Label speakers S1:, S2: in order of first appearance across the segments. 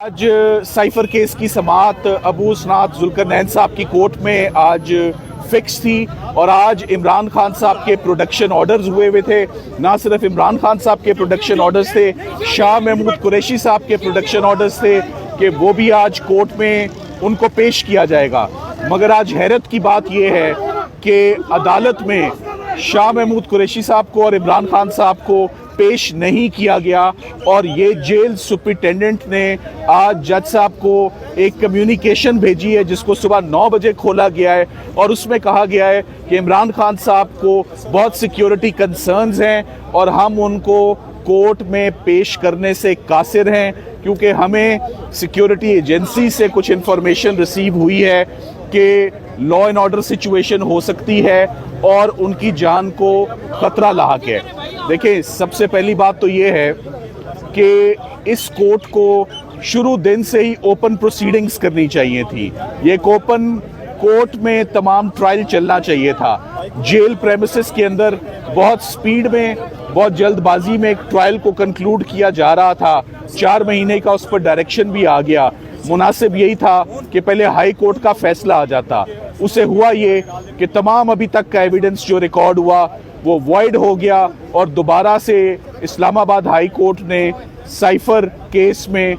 S1: आज cipher case की समाअत अबू सनात जुल्करनैन साहब की कोर्ट में आज फिक्स थी और आज इमरान खान साहब के प्रोडक्शन ऑर्डर्स हुए थे। ना सिर्फ इमरान खान साहब के प्रोडक्शन ऑर्डर्स थे, शाह महमूद कुरैशी साहब के प्रोडक्शन ऑर्डर्स थे कि वो भी आज कोर्ट में उनको पेश किया जाएगा। मगर आज हैरत की बात यह है कि अदालत में शाह महमूद कुरैशी साहब को और इमरान खान साहब को पेश नहीं किया गया और ये जेल सुपरिटेंडेंट ने आज जज साहब को एक कम्युनिकेशन भेजी है जिसको सुबह 9 बजे खोला गया है और उसमें कहा गया है कि इमरान खान साहब को बहुत सिक्योरिटी कंसर्न्स हैं और हम उनको कोर्ट में पेश करने से कासिर हैं क्योंकि हमें सिक्योरिटी एजेंसी से कुछ इंफॉर्मेशन रिसीव हुई है कि लॉ एंड ऑर्डर सिचुएशन हो सकती है और उनकी जान को खतरा लाक है। देखिए, सबसे पहली बात तो ये है कि इस कोर्ट को शुरू दिन से ही ओपन प्रोसीडिंग्स करनी चाहिए थी। ये ओपन कोर्ट में तमाम ट्रायल चलना चाहिए था। जेल प्रेमिसेस के अंदर बहुत स्पीड में, बहुत जल्दबाजी में एक ट्रायल को कंक्लूड किया जा रहा था। 4 महीने का उस पर डायरेक्शन भी आ गया। मुनासिब यही था कि पहले हाई कोर्ट का फैसला आ जाता। उसे हुआ ये कि तमाम अभी तक का एविडेंस जो रिकॉर्ड हुआ वो वॉइड हो गया और दोबारा से इस्लामाबाद हाई कोर्ट ने साइफर केस में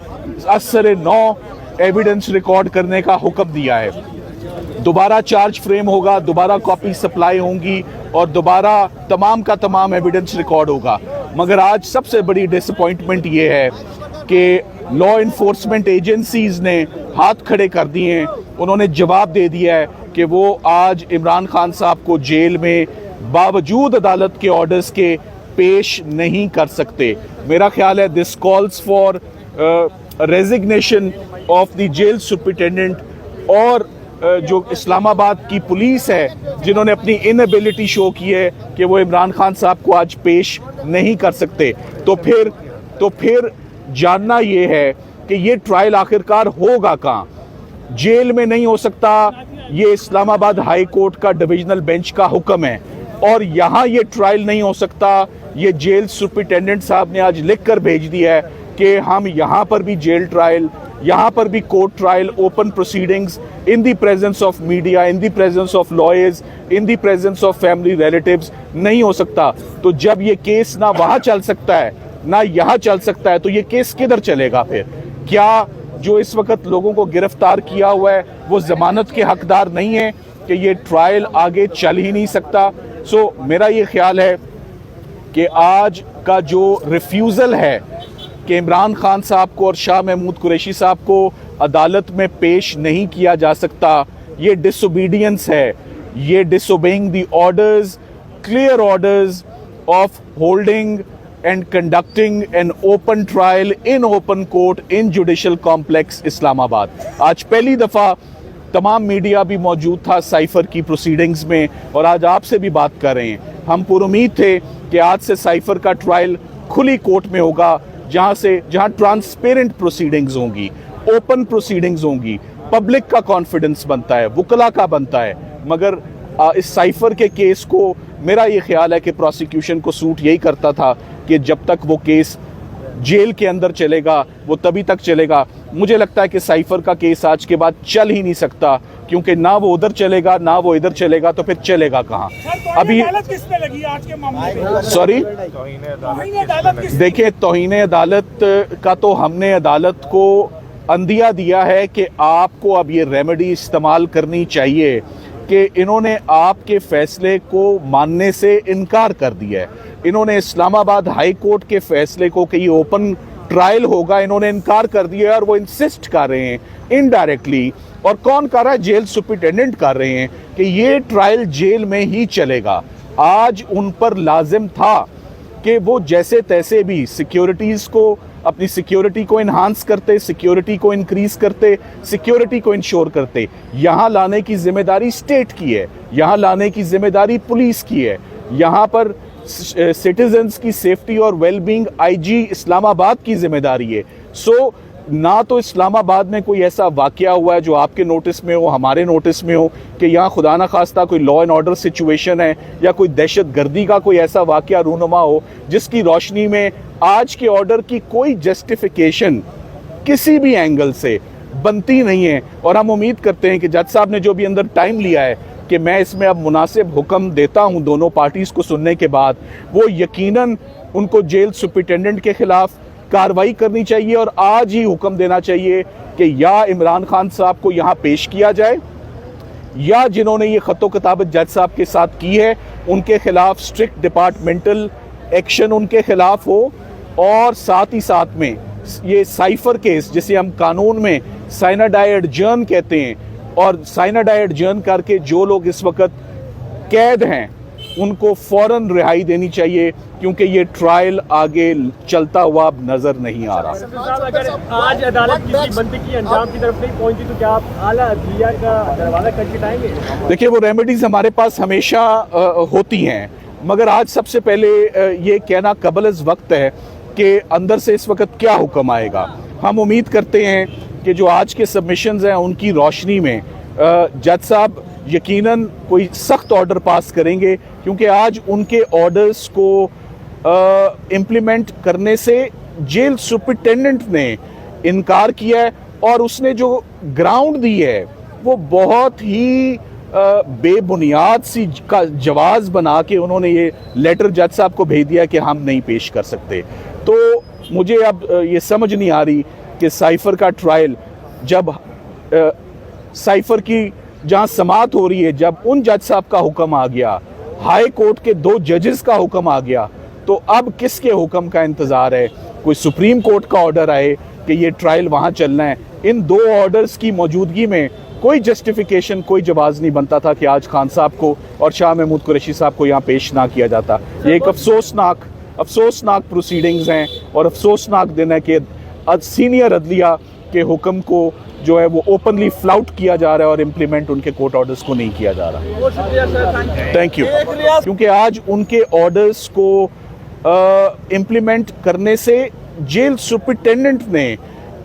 S1: असर 9 एविडेंस रिकॉर्ड करने का हुक्म दिया है। दोबारा चार्ज फ्रेम होगा, दोबारा कॉपी सप्लाई होंगी और दोबारा तमाम का तमाम एविडेंस रिकॉर्ड होगा। मगर आज सबसे बड़ी डिसअपॉइंटमेंट ये है कि लॉ इन्फोर्समेंट एजेंसीज ने हाथ खड़े कर दिए हैं। उन्होंने जवाब दे दिया है कि वो आज इमरान खान साहब को जेल में बावजूद अदालत के ऑर्डर्स के पेश नहीं कर सकते। मेरा ख्याल है this calls for resignation of the jail superintendent और जो इस्लामाबाद की पुलिस है जिन्होंने अपनी इनएबिलिटी शो की है कि वो इमरान खान साहब को आज पेश नहीं कर सकते। तो फिर जानना ये है कि ये ट्रायल आखिरकार होगा कहाँ? जेल में नहीं हो सकता। ये इस्लामाबाद हाई कोर्ट का डिविजनल बेंच का हुक्म है और यहाँ ये ट्रायल नहीं हो सकता। ये जेल सुपरिटेंडेंट साहब ने आज लिख कर भेज दिया है कि हम यहाँ पर भी जेल ट्रायल, यहाँ पर भी court trial, open proceedings in the presence of media, in the presence of lawyers, in the presence of family relatives नहीं हो सकता। तो जब ये केस ना वहाँ चल सकता है ना यहाँ चल सकता है तो ये केस किधर चलेगा फिर? क्या जो इस वक्त लोगों को गिरफ्तार किया हुआ है वो जमानत के हकदार नहीं है कि ये ट्रायल आगे चल ही नहीं सकता? सो मेरा ये ख्याल है कि आज का जो रिफ्यूज़ल है कि इमरान खान साहब को और शाह महमूद कुरैशी साहब को अदालत में पेश नहीं किया जा सकता, ये डिसोबीडियंस है। ये disobeying the orders, clear orders of holding and conducting an open trial in open court in Judicial Complex Islamabad. आज पहली दफ़ा तमाम मीडिया भी मौजूद था साइफर की प्रोसीडिंग्स में और आज आपसे भी बात कर रहे हैं। हम पुरुमीद थे कि आज से साइफर का ट्रायल खुली कोर्ट में होगा जहाँ ट्रांसपेरेंट प्रोसीडिंग्स होंगी, ओपन प्रोसीडिंग्स होंगी, पब्लिक का कॉन्फिडेंस बनता है, वकला का बनता है। मगर इस साइफर के केस को मेरा ये ख्याल है कि प्रोसिक्यूशन को सूट यही करता था कि जब तक वो केस जेल के अंदर चलेगा वो तभी तक चलेगा। मुझे लगता है कि साइफर का केस आज के बाद चल ही नहीं सकता क्योंकि ना वो उधर चलेगा ना वो इधर चलेगा, तो फिर चलेगा कहाँ? अभी
S2: किस पे लगी आज के मामले में?
S1: सॉरी, देखिए, तौहीन अदालत का तो हमने अदालत को अंदिया दिया है कि आपको अब ये रेमेडी इस्तेमाल करनी चाहिए कि इन्होंने आपके फैसले को मानने से इनकार कर दिया है। इन्होंने इस्लामाबाद हाई कोर्ट के फैसले को कि ये ओपन ट्रायल होगा, इन्होंने इनकार कर दिया है और वो इंसिस्ट कर रहे हैं इनडायरेक्टली, और कौन कर रहा है? जेल सुपरिटेंडेंट कर रहे हैं कि ये ट्रायल जेल में ही चलेगा। आज उन पर लाजिम था कि वो जैसे तैसे भी सिक्योरिटीज़ को, अपनी सिक्योरिटी को इन्हांस करते, सिक्योरिटी को इंक्रीज करते, सिक्योरिटी को इंश्योर करते। यहाँ लाने की जिम्मेदारी स्टेट की है, यहाँ लाने की जिम्मेदारी पुलिस की है, यहाँ पर सिटीजन्स की सेफ्टी और वेलबींग आईजी इस्लामाबाद की जिम्मेदारी है। सो ना तो इस्लामाबाद में कोई ऐसा वाकया हुआ है जो आपके नोटिस में हो, हमारे नोटिस में हो कि यहाँ खुदा ना खास्ता कोई लॉ एंड ऑर्डर सिचुएशन है या कोई दहशत गर्दी का कोई ऐसा वाकया रूनुमा हो जिसकी रोशनी में आज के ऑर्डर की कोई जस्टिफिकेशन किसी भी एंगल से बनती नहीं है। और हम उम्मीद करते हैं कि जज साहब ने जो भी अंदर टाइम लिया है कि मैं इसमें अब मुनासिब हुक्म देता हूं दोनों पार्टीज़ को सुनने के बाद, वो यकीनन उनको जेल सुपरिटेंडेंट के खिलाफ कार्रवाई करनी चाहिए और आज ही हुक्म देना चाहिए कि या इमरान खान साहब को यहाँ पेश किया जाए या जिन्होंने ये ख़तो किताबत जज साहब के साथ की है उनके खिलाफ स्ट्रिक्ट डिपार्टमेंटल एक्शन उनके खिलाफ हो। और साथ ही साथ में ये साइफर केस जिसे हम कानून में साइनाडाई एडजर्न कहते हैं, और साइनाडाई एडजर्न करके जो लोग इस वक्त कैद हैं उनको फौरन रिहाई देनी चाहिए, क्योंकि ये ट्रायल आगे चलता हुआ अब नजर नहीं आ रहा।
S3: साहब, अगर आज अदालत किसी बंदी की अंजाम की तरफ नहीं पहुंची तो क्या आप आला अदलिया का दरवाजा खटखटाएंगे?
S1: देखिए, वो रेमेडीज हमारे पास हमेशा होती हैं, मगर आज सबसे पहले ये कहना कबल अज़ वक्त है कि अंदर से इस वक्त क्या हुक्म आएगा। हम उम्मीद करते हैं कि जो आज के सबमिशंस हैं उनकी रोशनी में जज साहब यकीनन कोई सख्त ऑर्डर पास करेंगे, क्योंकि आज उनके ऑर्डर्स को इम्प्लीमेंट करने से जेल सुपरिटेंडेंट ने इनकार किया है और उसने जो ग्राउंड दी है वो बहुत ही बेबुनियाद सी का जवाज़ बना के उन्होंने ये लेटर जज साहब को भेज दिया कि हम नहीं पेश कर सकते। तो मुझे अब ये समझ नहीं आ रही कि साइफर का ट्रायल जब साइफर की जहां समात हो रही है, जब उन जज साहब का हुक्म आ गया, हाई कोर्ट के 2 जजेस का हुक्म आ गया, तो अब किसके हुक्म का इंतज़ार है? कोई सुप्रीम कोर्ट का ऑर्डर आए कि ये ट्रायल वहाँ चलना है। इन 2 ऑर्डर्स की मौजूदगी में कोई जस्टिफिकेशन, कोई जवाज़ नहीं बनता था कि आज खान साहब को और शाह महमूद कुरैशी साहब को यहाँ पेश ना किया जाता। ये एक अफसोसनाक प्रोसीडिंग्स हैं और अफसोसनाक दिन है कि सीनियर अदलिया के हुक्म को जो है वो ओपनली फ्लाउट किया जा रहा है और इम्प्लीमेंट उनके कोर्ट ऑर्डर्स को नहीं किया जा रहा। Thank you. क्योंकि आज उनके ऑर्डर्स को इम्प्लीमेंट करने से जेल सुपरिटेंडेंट ने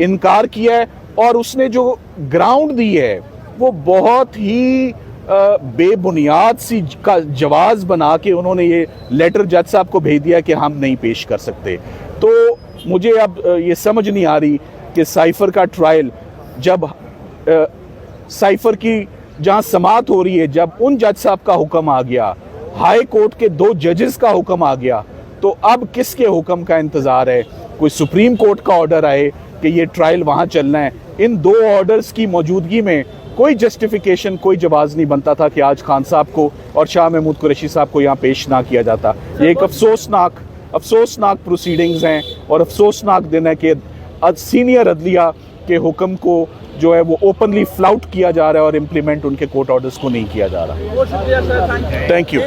S1: इनकार किया है और उसने जो ग्राउंड दी है वो बहुत ही बेबुनियाद सी का जवाज़ बना के उन्होंने ये लेटर जज साहब को भेज दिया कि हम नहीं पेश कर सकते। तो मुझे अब ये समझ नहीं आ रही कि साइफर का ट्रायल जब साइफर की जहां समात हो रही है, जब उन जज साहब का हुक्म आ गया, हाई कोर्ट के 2 जजेस का हुक्म आ गया, तो अब किसके हुक्म का इंतज़ार है? कोई सुप्रीम कोर्ट का ऑर्डर आए कि ये ट्रायल वहाँ चलना है। इन 2 ऑर्डर्स की मौजूदगी में कोई जस्टिफिकेशन, कोई जवाज़ नहीं बनता था कि आज खान साहब को और शाह महमूद कुरैशी साहब को यहाँ पेश ना किया जाता। ये एक अफसोसनाक प्रोसीडिंग्स हैं और अफसोसनाक दिन है कि सीनियर अदलिया के हुक्म को जो है वो ओपनली फ्लाउट किया जा रहा है और इम्प्लीमेंट उनके कोर्ट ऑर्डर्स को नहीं किया जा रहा। Thank you.